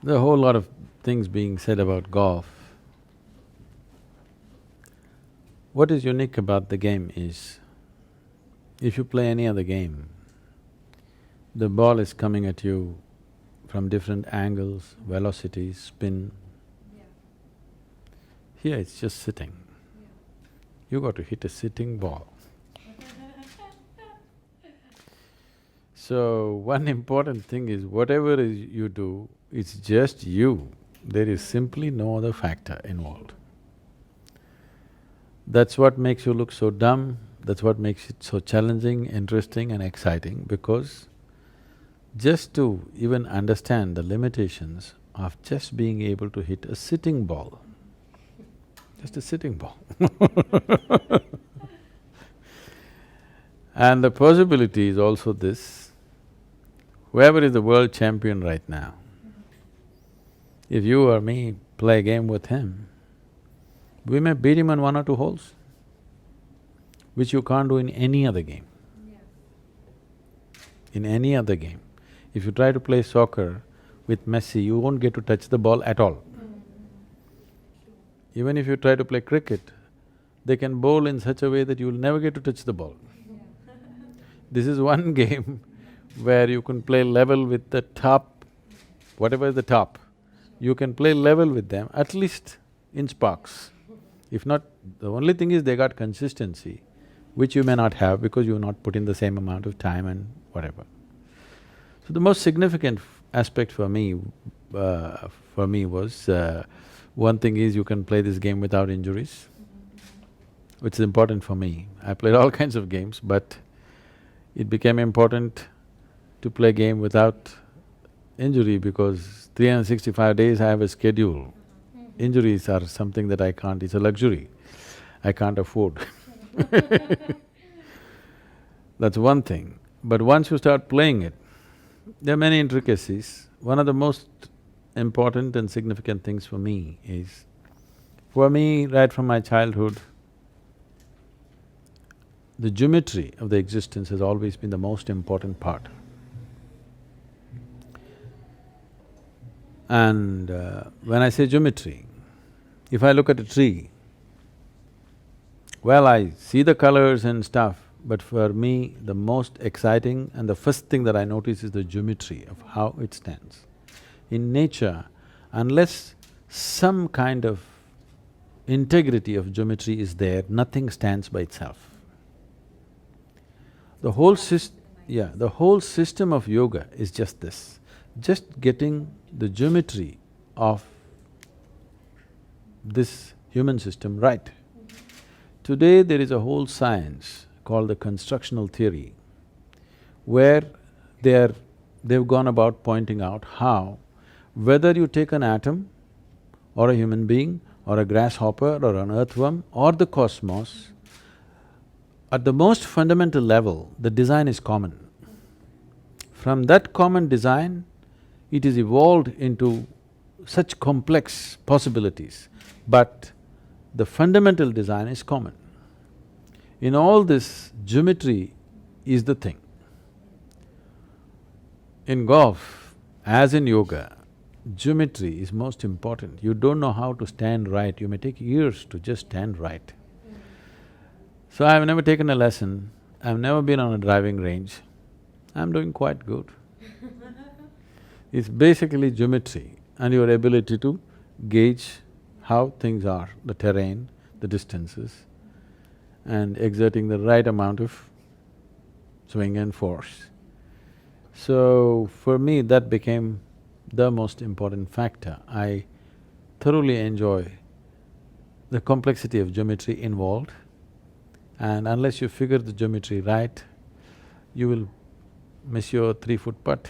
There are a whole lot of things being said about golf. What is unique about the game is, if you play any other game, the ball is coming at you from different angles, velocities, spin. Yeah. Here it's just sitting. Yeah. You got to hit a sitting ball. So, one important thing is whatever you do, it's just you. There is simply no other factor involved. That's what makes you look so dumb, that's what makes it so challenging, interesting and exciting, because just to even understand the limitations of just being able to hit a sitting ball, just a sitting ball. And the possibility is also this: whoever is the world champion right now, if you or me play a game with him, we may beat him on 1 or 2 holes, which you can't do in any other game. Yeah. In any other game. If you try to play soccer with Messi, you won't get to touch the ball at all. Even if you try to play cricket, they can bowl in such a way that you will never get to touch the ball. Yeah. This is one game where you can play level with the top, whatever is the top, you can play level with them, at least in sparks. If not, the only thing is they got consistency, which you may not have because you've not put in the same amount of time and whatever. So the most significant aspect for me was, one thing is you can play this game without injuries, which is important for me. I played all kinds of games, but it became important to play a game without injury because 365 days I have a schedule. Injuries are something that I can't… it's a luxury, I can't afford. That's one thing. But once you start playing it, there are many intricacies. One of the most important and significant things for me is, for me, right from my childhood, the geometry of the existence has always been the most important part. And when I say geometry, if I look at a tree, well, I see the colors and stuff, but for me, the most exciting and the first thing that I notice is the geometry of how it stands. In nature, unless some kind of integrity of geometry is there, nothing stands by itself. The whole the whole system of yoga is just this, just getting the geometry of this human system right. Today there is a whole science called the constructional theory, where they've gone about pointing out how whether you take an atom or a human being or a grasshopper or an earthworm or the cosmos, at the most fundamental level, the design is common. From that common design, it is evolved into such complex possibilities, but the fundamental design is common. In all this, geometry is the thing. In golf, as in yoga, geometry is most important. You don't know how to stand right, you may take years to just stand right. So I've never taken a lesson, I've never been on a driving range, I'm doing quite good. It's basically geometry and your ability to gauge how things are, the terrain, the distances, and exerting the right amount of swing and force. So for me, that became the most important factor. I thoroughly enjoy the complexity of geometry involved, and unless you figure the geometry right, you will miss your 3-foot putt.